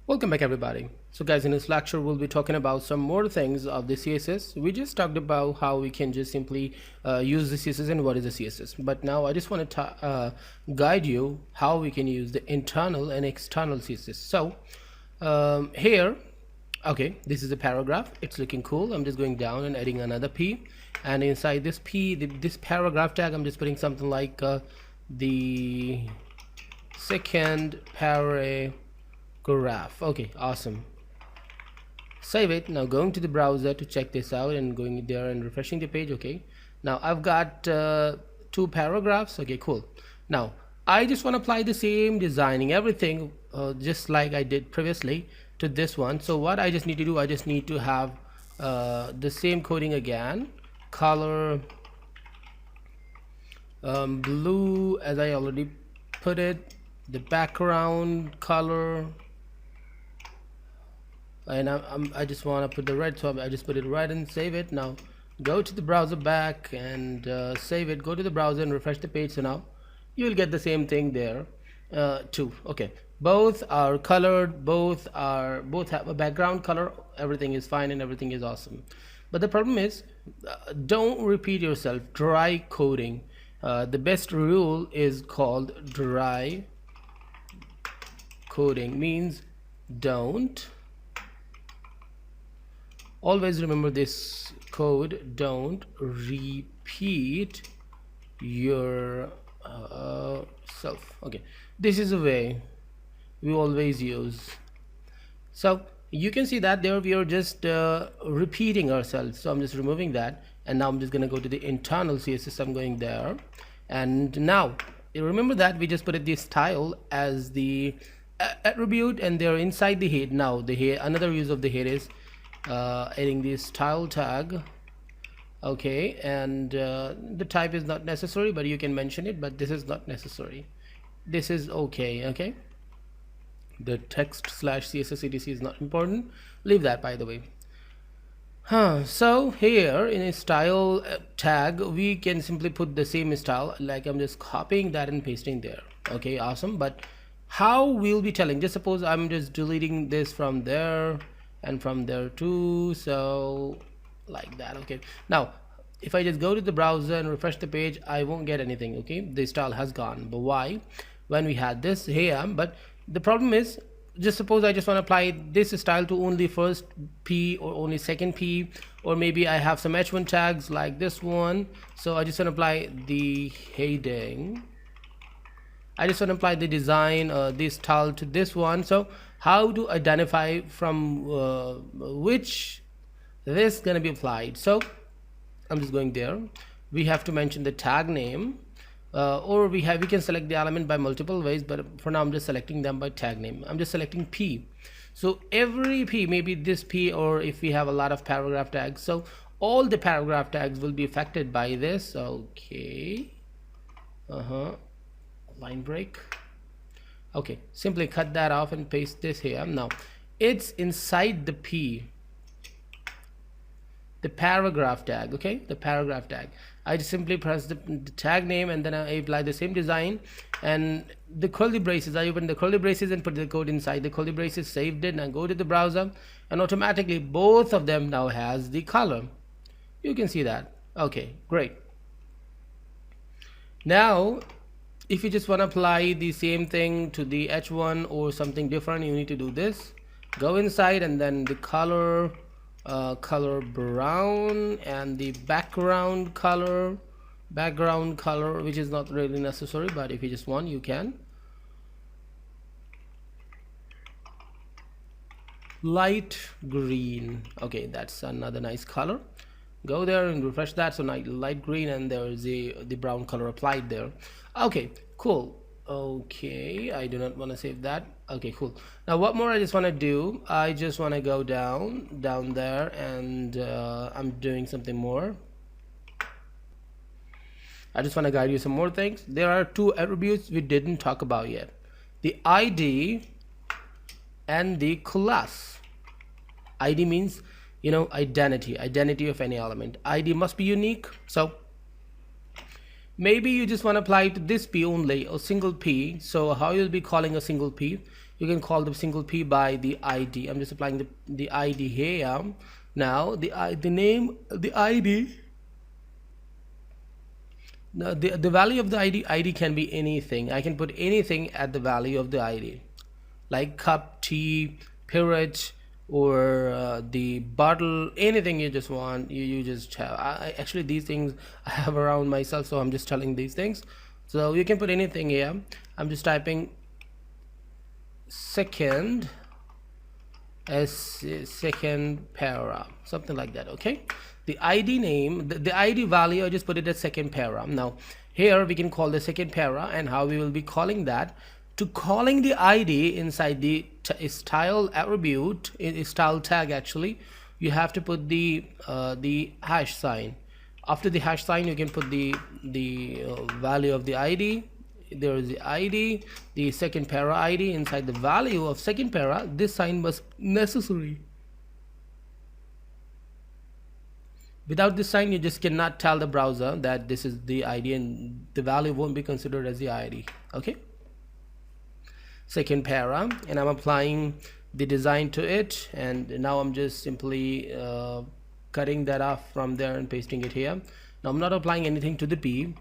Welcome back everybody. So guys, in this lecture we'll be talking about some more things of the CSS. We just talked about how we can just simply use the CSS and what is the CSS. But now I just want to guide you how we can use the internal and external CSS. So here, okay, this is a paragraph. It's looking cool. I'm just going down and adding another P. And inside this P, this paragraph tag, I'm just putting something like the second paragraph. Okay, awesome. Save it. Now going to the browser to check this out and going there and refreshing the page. Okay, now I've got two paragraphs. Okay, cool. Now I just want to apply the same designing everything just like I did previously to this one. So what I just need to do, I just need to have the same coding again, color blue as I already put it, the background color, and I just want to put the red, so I just put it red and save it. Now go to the browser back and save it. Go to the browser and refresh the page. So now you will get the same thing there too. Okay, both are colored, both have a background color. Everything is fine and everything is awesome. But the problem is don't repeat yourself. Dry coding, the best rule is called dry coding, means don't, always remember this code, don't repeat your self. Okay, this is a way we always use. So you can see that there we are just repeating ourselves. So I'm just removing that, and now I'm just going to go to the internal CSS. I'm going there, and now you remember that we just put it the style as the attribute, and they're inside the head. Now the head, another use of the head is adding the style tag. Okay, and the type is not necessary, but you can mention it, but this is not necessary. This is okay. Okay, the text slash css etc is not important, leave that by the way. So here in a style tag we can simply put the same style, like I'm just copying that and pasting there. Okay, awesome. But how we'll be telling, just suppose I'm just deleting this from there and from there too, so like that. Okay, now if I just go to the browser and refresh the page, I won't get anything. Okay, the style has gone. But why? When we had this here, but the problem is, just suppose I just want to apply this style to only first P or only second P, or maybe I have some h1 tags like this one. So I just want to apply the heading, I just want to apply the design this style to this one. So how to identify from which this is going to be applied? So I'm just going there. We have to mention the tag name, or we can select the element by multiple ways, but for now I'm just selecting them by tag name. I'm just selecting P. So every P, maybe this P, or if we have a lot of paragraph tags, so all the paragraph tags will be affected by this. Okay, line break. Okay, simply cut that off and paste this here. Now it's inside the P, the paragraph tag. Okay, the paragraph tag, I just simply press the tag name, and then I apply the same design, and the curly braces, I open the curly braces and put the code inside the curly braces, saved it, and I go to the browser, and automatically both of them now has the color. You can see that. Okay, great. Now if you just want to apply the same thing to the h1 or something different, you need to do this, go inside, and then the color brown, and the background color, which is not really necessary, but if you just want, you can. Light green. Okay, that's another nice color. Go there and refresh that. So now light green, and there is the brown color applied there. Okay, cool. Okay, I do not want to save that. Okay, cool. Now what more I just want to do, I just want to go down there, and I'm doing something more. I just want to guide you some more things. There are two attributes we didn't talk about yet, the ID and the class. ID means, you know, identity of any element. ID must be unique. So maybe you just want to apply to this P only, a single P. So how you'll be calling a single P? you can call the single p by the id. I'm just applying the id here. Now the name, the id, the value of the id can be anything. I can put anything at the value of the id, like cup, tea, period, or the bottle, anything you just want. You just have, actually these things I have around myself, so I'm just telling these things. So you can put anything here. I'm just typing second as second para, something like that. Okay, the id name, the id value, I just put it as second para. Now here we can call the second para, and how we will be calling that, to calling the id inside the style attribute, style tag, actually you have to put the hash sign. After the hash sign you can put the value of the id. There is the id, the second para id. Inside the value of second para, this sign was necessary. Without this sign you just cannot tell the browser that this is the id, and the value won't be considered as the id. Okay, second para, and I'm applying the design to it, and now I'm just simply cutting that off from there and pasting it here. Now I'm not applying anything to the p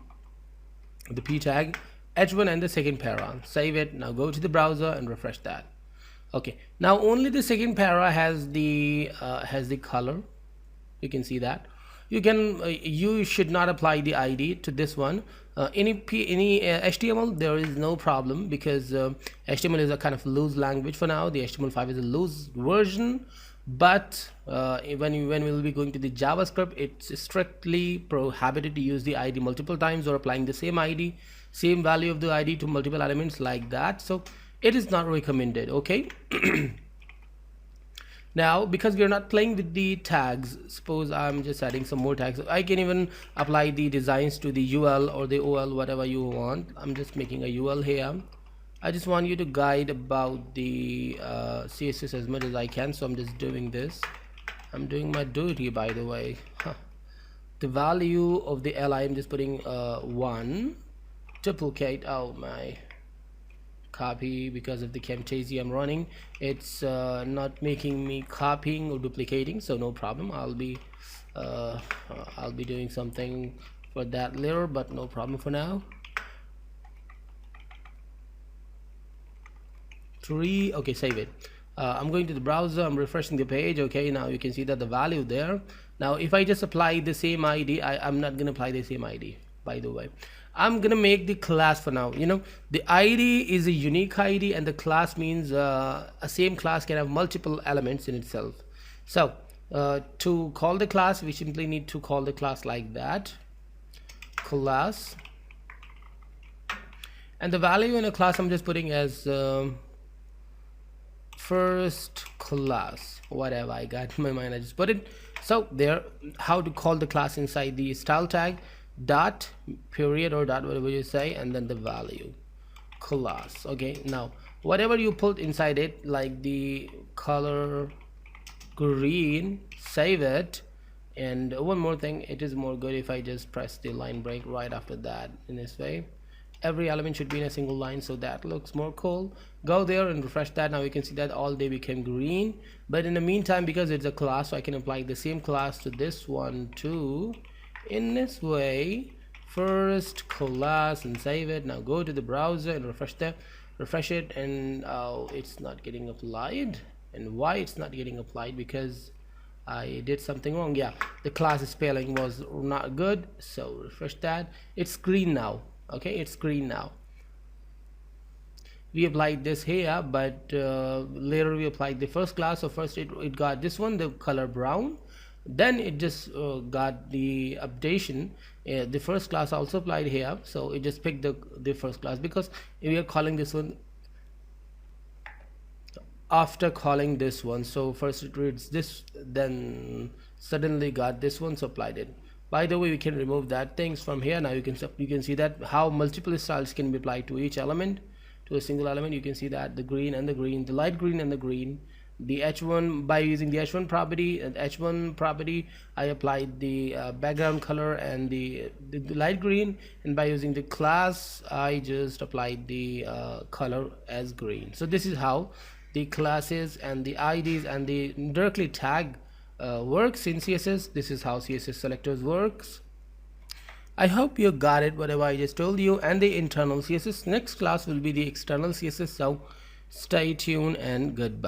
tag, h1 and the second para. Save it. Now go to the browser and refresh that. Okay, now only the second para has the color. You can see that. You should not apply the id to this one. Any HTML, there is no problem, because HTML is a kind of loose language for now. The HTML5 is a loose version, but when we will be going to the JavaScript, it's strictly prohibited to use the id multiple times, or applying the same id, same value of the id to multiple elements like that. So it is not recommended. Okay. Now because we are not playing with the tags, suppose I'm just adding some more tags. I can even apply the designs to the ul or the ol, whatever you want. I'm just making a ul here. I just want you to guide about the CSS as much as I can, so I'm just doing this. I'm doing my duty, by the way. The value of the li, I'm just putting 1. Duplicate, oh my, copy, because of the Camtasia I'm running, it's not making me copying or duplicating, so no problem. I'll be doing something for that later, but no problem for now. 3. Okay, save it. I'm going to the browser, I'm refreshing the page. Okay, now you can see that the value there. Now if I just apply the same id, I'm not gonna apply the same id, by the way. I'm gonna make the class for now. You know, the id is a unique id, and the class means a same class can have multiple elements in itself. So to call the class, we simply need to call the class like that, class, and the value in a class I'm just putting as first class, whatever I got in my mind, I just put it. So there, how to call the class inside the style tag, dot, period, or dot, whatever you say, and then the value, class. Okay, now whatever you put inside it, like the color green, save it. And one more thing, it is more good if I just press the line break right after that. In this way, every element should be in a single line, so that looks more cool. Go there and refresh that. Now you can see that all they became green, but in the meantime, because it's a class, so I can apply the same class to this one too, in this way. First class, and save it. Now go to the browser and refresh it, and it's not getting applied. And why it's not getting applied? Because I did something wrong. Yeah, the class spelling was not good, so refresh that. It's green now. Okay, it's green now. We applied this here, but later we applied the first class. So first it got this one, the color brown, then it just got the updation. The first class also applied here, so it just picked the first class, because we are calling this one after calling this one. So first it reads this, then suddenly got this one, so applied it. By the way, we can remove that things from here. Now you can see that how multiple styles can be applied to each element, to a single element. You can see that the green and the green, the light green and the green, the h1 by using the h1 property. H1 property, I applied the background color and the light green, and by using the class I just applied the color as green. So this is how the classes and the IDs and the directly tag works in CSS. This is how CSS selectors works. I hope you got it, whatever I just told you, and the internal CSS. Next class will be the external CSS, so stay tuned and goodbye.